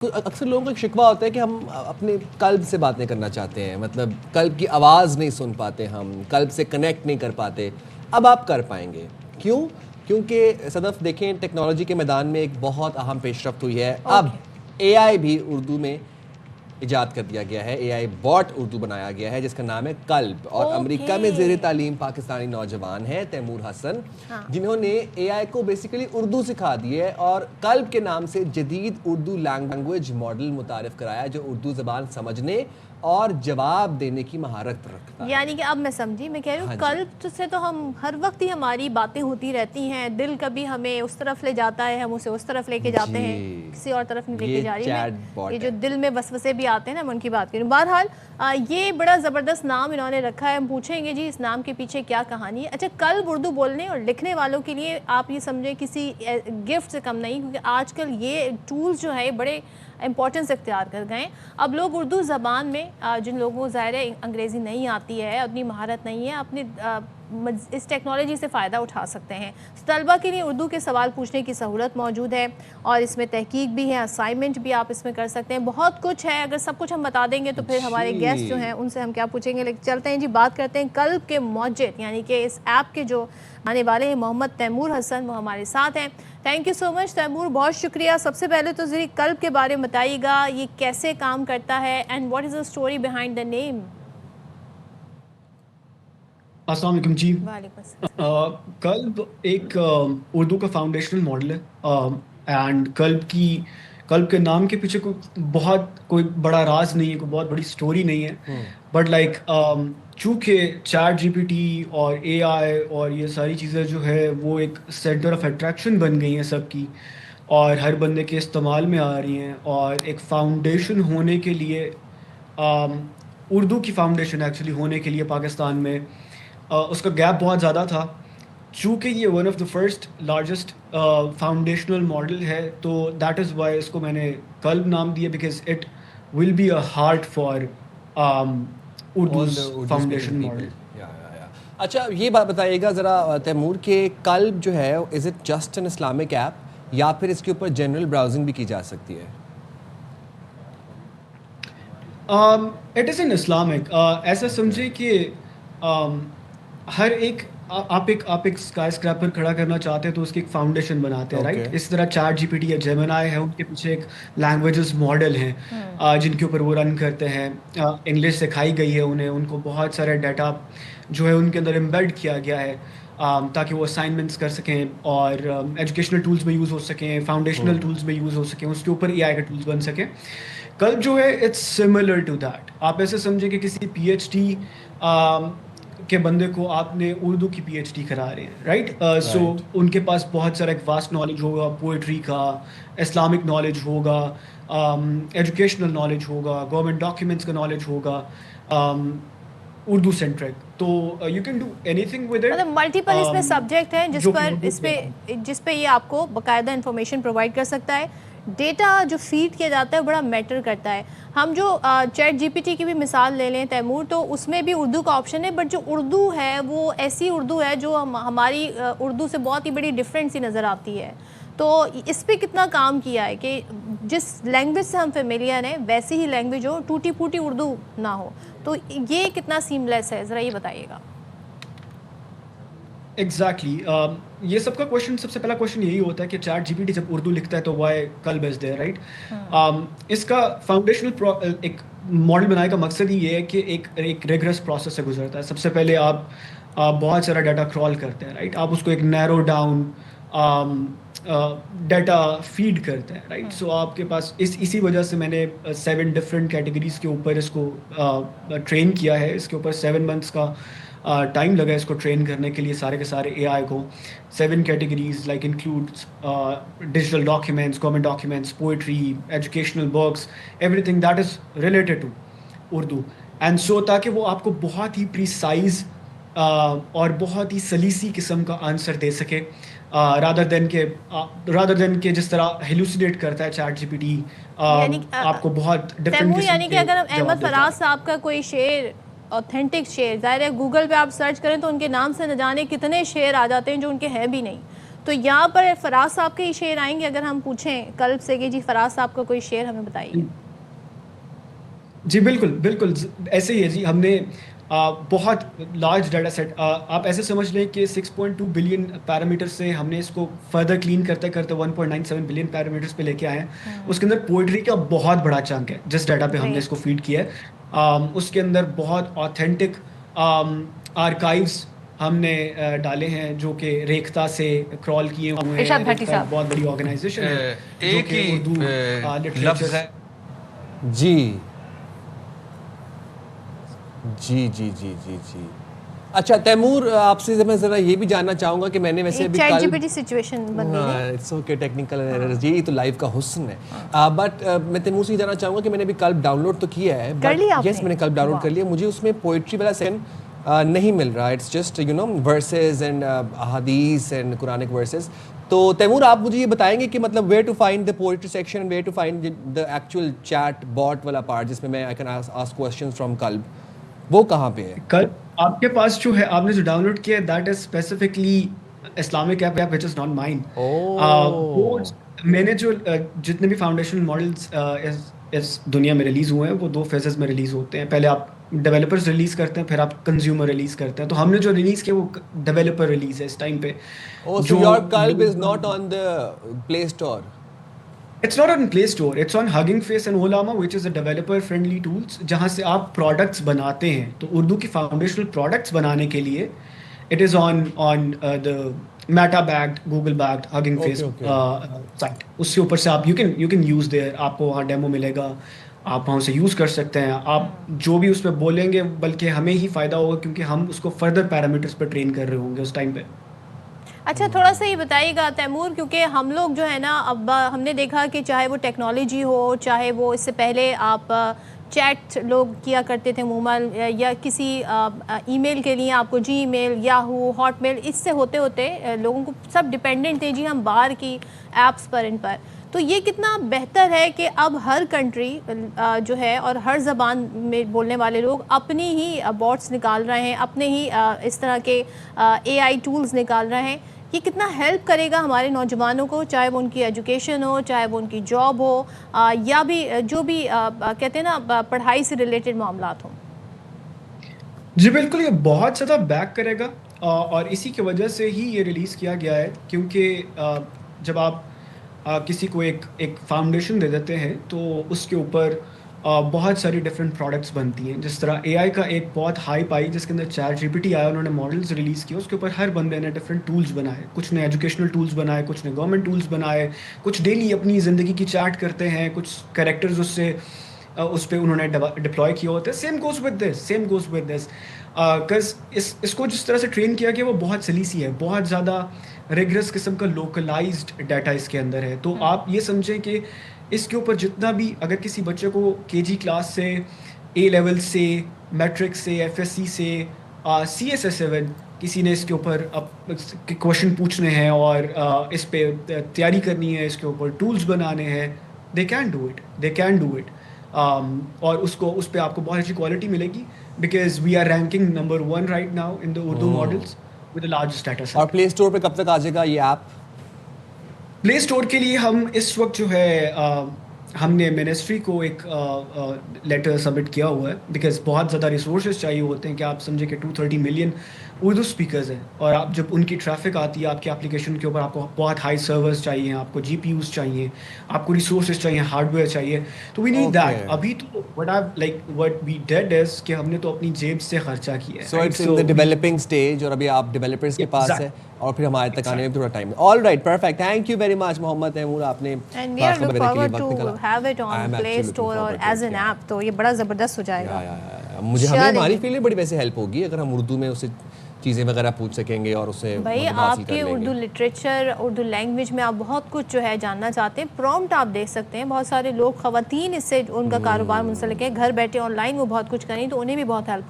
اکثر لوگوں کا ایک شکوہ ہوتا ہے کہ ہم اپنے قلب سے باتیں کرنا چاہتے ہیں، مطلب قلب کی آواز نہیں سن پاتے، ہم قلب سے کنیکٹ نہیں کر پاتے. اب آپ کر پائیں گے. کیوں؟ کیونکہ صدف دیکھیں ٹیکنالوجی کے میدان میں ایک بہت اہم پیش رفت ہوئی ہے. اب اے آئی بھی اردو میں ایجاد کر دیا گیا ہے، اے آئی باٹ اردو بنایا گیا ہے جس کا نام ہے قلب. اور امریکہ میں زیر تعلیم پاکستانی نوجوان ہیں تیمور حسن، جنہوں نے اے آئی کو بیسیکلی اردو سکھا دی ہے اور قلب کے نام سے جدید اردو لینگویج ماڈل متعارف کرایا جو اردو زبان سمجھنے اور جواب دینے کی مہارت رکھتا ہے. یعنی کہ اب میں سمجھی، میں کہہ رہی ہوں قلب سے تو ہم ہر وقت ہی ہماری باتیں ہوتی رہتی ہیں، دل کبھی ہمیں اس طرف لے جاتا ہے، ہم اسے اس طرف لے کے جاتے ہیں، کسی اور طرف نہیں لے کے جا رہی میں. یہ جو دل میں وسوسے بھی آتے ہیں نا، میں ان کی بات کروں. بہرحال یہ بڑا زبردست نام انہوں نے رکھا ہے. ہم پوچھیں گے جی اس نام کے پیچھے کیا کہانی ہے. اچھا، قلب اردو بولنے اور لکھنے والوں کے لیے آپ یہ سمجھیں کسی گفٹ سے کم نہیں، کیونکہ آج کل یہ ٹولز جو ہے بڑے امپورٹنس اختیار کر گئے. اب لوگ اردو زبان میں جن لوگوں کو ظاہر ہے انگریزی نہیں آتی ہے، اتنی مہارت نہیں ہے، اپنی اس ٹیکنالوجی سے فائدہ اٹھا سکتے ہیں. طلبہ کے لیے اردو کے سوال پوچھنے کی سہولت موجود ہے اور اس میں تحقیق بھی ہے، اسائنمنٹ بھی آپ اس میں کر سکتے ہیں. بہت کچھ ہے. اگر سب کچھ ہم بتا دیں گے تو پھر ہمارے گیسٹ جو ہیں ان سے ہم کیا پوچھیں گے. لیکن چلتے ہیں جی، بات کرتے ہیں قلب کے موجد یعنی کہ اس ایپ کے جو آنے والے ہیں محمد تیمور حسن، وہ ہمارے ساتھ ہیں. Thank you so much Taimur, بہت شکریہ. سب سے پہلے تو ذرا قلب کے بارے میں بتائیے گا، یہ کیسے کام کرتا ہے and what is the story behind the name. السلام علیکم جی. وعلیکم السلام. قلب ایک اردو کا فاؤنڈیشنل ماڈل ہے اینڈ قلب کے نام کے پیچھے کوئی بڑا راز نہیں ہے، کوئی بہت بڑی سٹوری نہیں ہے. بٹ لائک چونکہ چیٹ جی پی ٹی اور اے آئی اور یہ ساری چیزیں جو ہے وہ ایک سینٹر آف اٹریکشن بن گئی ہیں سب کی، اور ہر بندے کے استعمال میں آ رہی ہیں، اور ایک فاؤنڈیشن ہونے کے لیے اردو کی فاؤنڈیشن ایکچولی ہونے کے لیے پاکستان میں اس کا گیپ بہت زیادہ تھا. چونکہ یہ one of the first largest foundational model ہے، تو دیٹ از وائی اس کو میں نے قلب نام دیا، because it will be a heart for Urdu's foundation model. اچھا، یہ بات بتائیے گا ذرا تیمور کہ قلب جو ہے is it just an Islamic app یا پھر اس کے اوپر جنرل براؤزنگ بھی کی جا سکتی ہے؟ It is an Islamic. ایسا سمجھے کہ ہر ایک آپ ایک اسکائی اسکریپر کھڑا کرنا چاہتے ہیں تو اس کی ایک فاؤنڈیشن بناتے ہیں، رائٹ؟ اس طرح چیٹ جی پی ٹی یا جیمنائی ہے، ان کے پیچھے ایک لینگویجز ماڈل ہیں جن کے اوپر وہ رن کرتے ہیں. انگلش سکھائی گئی ہے انہیں، ان کو بہت سارے ڈیٹا جو ہے ان کے اندر امبیڈ کیا گیا ہے تاکہ وہ اسائنمنٹس کر سکیں اور ایجوکیشنل ٹولز میں یوز ہو سکیں، فاؤنڈیشنل ٹولز میں یوز ہو سکیں، اس کے اوپر اے آئی کے ٹولز بن سکیں. قلب جو ہے اٹس سملر ٹو دیٹ. آپ ایسے سمجھیں کہ کسی پی ایچ ڈی کے بندے کو آپ نے اردو کی پی ایچ ڈی کرا رہے ہیں، رائٹ؟ سو ان کے پاس بہت سارا ایک واسٹ نالج ہوگا، پوئٹری کا، اسلامک نالج ہوگا، ایجوکیشنل نالج ہوگا، گورنمنٹ ڈاکیومنٹس کا نالج ہوگا، اردو سینٹرک. تو you can do any thing with it. مطلب ملٹیپل اس میں سبجیکٹ ہیں جس پہ یہ آپ کو باقاعدہ انفارمیشن پرووائڈ کر سکتا ہے. ڈیٹا جو فیڈ کیا جاتا ہے بڑا میٹر کرتا ہے. ہم جو چیٹ جی پی ٹی کی بھی مثال لے لیں تیمور، تو اس میں بھی اردو کا آپشن ہے، بٹ جو اردو ہے وہ ایسی اردو ہے جو ہماری اردو سے بہت ہی بڑی ڈفرینٹ سی نظر آتی ہے. تو اس پہ کتنا کام کیا ہے کہ جس لینگویج سے ہم فیملیئر ہیں ویسی ہی لینگویج ہو، ٹوٹی پھوٹی اردو نہ ہو. تو یہ کتنا سیم لیس ہے، ذرا یہ بتائیے گا. ایگزیکٹلی. یہ سب کا کوشچن، سب سے پہلا کوشچن یہی ہوتا ہے کہ چیٹ جی پی ٹی جب اردو لکھتا ہے تو وائی قلب از دیئر، رائٹ؟ اس کا فاؤنڈیشنل ایک ماڈل بنانے کا مقصد ہی یہ ہے کہ ایک ریگرس پروسیس سے گزرتا ہے. سب سے پہلے آپ بہت سارا ڈیٹا کرال کرتے ہیں، رائٹ؟ آپ اس کو ایک نیرو ڈاؤن ڈیٹا فیڈ کرتے ہیں، رائٹ؟ سو آپ کے پاس اسی وجہ سے میں نے 7 ڈفرینٹ کیٹیگریز کے اوپر اس کو ٹرین کیا ہے. اس کے اوپر 7 months کا ٹائم لگا اس کو ٹرین کرنے کے لیے، سارے کے سارے اے آئی کو. 7 categories like includes digital documents, government documents, poetry, educational books, every thing that is related to Urdu. And so تاکہ وہ آپ کو بہت ہی پریسائز اور بہت ہی سلیسی قسم کا آنسر دے سکے، رادر دین کہ جس طرح ہیلوسینیٹ کرتا ہے چیٹ جی پی ٹی آپ کو بہت ڈفرینٹ قسم کے. یعنی کہ اگر ہم احمد فراز صاحب کا کوئی شعر، اوتھینٹک شعر، ظاہر ہے گوگل پہ آپ سرچ کریں تو ان کے نام سے نہ جانے کتنے شعر آ جاتے ہیں جو ان کے ہیں بھی نہیں. تو یہاں پر فراز صاحب کے ہی شعر آئیں گے اگر ہم پوچھیں قلب سے کہ جی فراز صاحب کا کوئی شعر ہمیں بتائیے. جی بالکل بالکل ایسے ہی ہے جی. ہم نے بہت لارج ڈیٹا سیٹ, آپ ایسے سمجھ لیں کہ 6.2 بلین پیرامیٹر سے ہم نے اس کو فردر کلین کرتے کرتے 1.97 بلین پیرامیٹرز پہ لے کے آئے ہیں. اس کے اندر پوئٹری کا بہت بڑا چنک ہے جس ڈیٹا پہ ہم نے اس کو فیڈ کیا ہے. اس کے اندر بہت آتھینٹک آرکائیوز ہم نے ڈالے ہیں جو کہ ریختہ سے کرال کیے ہوئے ہیں. ریختہ بہت بڑی آرگنائزیشن ہے جو کہ اردو لٹریچر ہے. جی جی جی جی جی جی. اچھا تیمور, آپ سے میں ذرا یہ بھی جاننا چاہوں گا کہ میں نے ویسے ابھی ChatGPT situation بن گئی ہے. اٹس اوکے, ٹیکنیکل ایررز, یہ تو لائیو کا حسن ہے. بٹ میں تیمور سے یہ جاننا چاہوں گا کہ میں نے ابھی قلب ڈاؤن لوڈ تو کیا ہے. یس, میں نے قلب ڈاؤن لوڈ کر لیا. مجھے اس میں پوئٹری والا سیکشن نہیں مل رہا. It's just you know verses and احادیث اینڈ قرآنک ورسز. تو تیمور آپ مجھے یہ بتائیں گے کہ مطلب where to find the poetry section, where to find the actual chatbot والا پارٹ جس میں I can ask questions from Qalb, وہ کہاں پہ ہے؟ کل آپ کے پاس جو ہے, آپ نے جو ڈاؤن لوڈ کیا ہے that is specifically Islamic app which is not mine. میں نے جو جتنے بھی فاؤنڈیشن ماڈلس اس دنیا میں ریلیز ہوئے ہیں وہ 2 فیزز میں ریلیز ہوتے ہیں. پہلے آپ ڈیولپرز ریلیز کرتے ہیں, پھر آپ کنزیومر ریلیز کرتے ہیں. تو ہم نے جو ریلیز کیا وہ ڈیولپر ریلیز ہے اس ٹائم پہ. So your Qalb is not on the Play Store? It's not on Play Store. It's on Hugging Face and Olama, which is a developer-friendly tools, جہاں سے آپ پروڈکٹس بناتے ہیں. تو اردو کی فاؤنڈیشنل پروڈکٹس بنانے کے لیے it is on the Meta-backed, Google-backed Hugging Face site. اس کے اوپر سے آپ you can use there. آپ کو وہاں ڈیمو ملے گا, آپ وہاں سے یوز کر سکتے ہیں. آپ جو بھی اس پہ بولیں گے بلکہ ہمیں ہی فائدہ ہوگا کیونکہ ہم اس کو فردر پیرامیٹرز پہ ٹرین کر رہے ہوں گے اس ٹائم پہ. اچھا تھوڑا سا یہ بتائیے گا تیمور, کیونکہ ہم لوگ جو ہے نا اب ہم نے دیکھا کہ چاہے وہ ٹیکنالوجی ہو, چاہے وہ اس سے پہلے آپ چیٹ لوگ کیا کرتے تھے مومل, یا کسی ای میل کے لیے آپ کو جی میل, یاہو, ہاٹ میل, اس سے ہوتے ہوتے لوگوں کو سب ڈپینڈنٹ تھے جی ہم باہر کی ایپس پر ان پر. تو یہ کتنا بہتر ہے کہ اب ہر کنٹری جو ہے اور ہر زبان میں بولنے والے لوگ اپنی ہی بوٹس نکال رہے ہیں, اپنے ہی اس طرح کے اے آئی ٹولز نکال رہے ہیں. یہ کتنا ہیلپ کرے گا ہمارے نوجوانوں کو, چاہے وہ ان کی ایجوکیشن ہو, چاہے وہ ان کی جاب ہو, یا بھی جو بھی کہتے ہیں نا پڑھائی سے ریلیٹڈ معاملات ہوں؟ جی بالکل, یہ بہت زیادہ بیک کرے گا اور اسی کی وجہ سے ہی یہ ریلیز کیا گیا ہے. کیونکہ جب آپ کسی کو ایک فاؤنڈیشن دے دیتے ہیں تو اس کے اوپر بہت ساری ڈفرینٹ پروڈکٹس بنتی ہیں. جس طرح اے آئی کا ایک بہت ہائپ آئی جس کے اندر چیٹ جی پی ٹی آیا, انہوں نے ماڈلز ریلیز کیے, اس کے اوپر ہر بندے نے ڈفرینٹ ٹولز بنائے. کچھ نے ایجوکیشنل ٹولز بنائے, کچھ نے گورنمنٹ ٹولز بنائے, کچھ ڈیلی اپنی زندگی کی چیٹ کرتے ہیں, کچھ کریکٹرز اس پہ انہوں نے ڈپلوائے کیے ہوتے ہیں. Same goes with this cause اس کو جس طرح سے ٹرین کیا گیا وہ بہت سلیسی ہے, بہت زیادہ ریگرس قسم کا لوکلائزڈ ڈیٹا اس کے اندر ہے. تو آپ یہ سمجھیں کہ اس کے اوپر جتنا بھی اگر کسی بچے کو کے جی کلاس سے, اے لیول سے, میٹرک سے, ایف ایس سی سے, سی ایس ایس 7 کسی نے اس کے اوپر کوشچن پوچھنے ہیں اور اس پہ تیاری کرنی ہے, اس کے اوپر ٹولز بنانے ہیں, دے کین ڈو اٹ. اور اس پہ آپ کو بہت اچھی کوالٹی ملے گی because we are ranking number 1 right now in the Urdu models with the largest data set. اور پلے اسٹور پہ کب تک آ جائے گا یہ ایپ؟ پلے اسٹور کے لیے ہم اس وقت جو ہے ہم نے منسٹری کو ایک لیٹر سبمٹ کیا ہوا ہے بیکاز بہت زیادہ ریسورسز چاہیے ہوتے ہیں. کہ آپ سمجھے کہ 230 ملین اردو اسپیکرز ہیں اور آپ جب ان کی ٹریفک آتی ہے آپ کی اپلیکیشن کے اوپر, آپ کو بہت ہائی سرورز چاہیے, آپ کو جی پی یوز چاہیے, آپ کو ریسورسز چاہیے, ہارڈ ویئر چاہیے. تو وی نیڈ دیٹ. ابھی تو وٹ وی ڈیڈ از کہ ہم نے تو اپنی جیب سے خرچہ کیا ہے. So it's in the developing stage اور ابھی آپ ڈیولپرز کے پاس ہے اور پھر ہمارے تک آنے میں تھوڑا ٹائم ہے. All right, perfect, thank you very much Muhammad Taimur, آپ نے تو یہ بڑا زبردست ہو جائے گا. مجھے ہماری فیلڈ میں بڑی ویسے ہیلپ ہوگی اگر ہم اردو میں اسے چیزیں وغیرہ پوچھ سکیں گے اور اسے بھائی آپ کے اردو لٹریچر, اردو لینگویج میں آپ بہت کچھ جو ہے جاننا چاہتے ہیں, پرومپٹ آپ دیکھ سکتے ہیں. بہت سارے لوگ خواتین اس سے ان کا کاروبار منسلک ہے, گھر بیٹھے آن لائن وہ بہت کچھ کریں, تو انہیں بھی بہت ہیلپ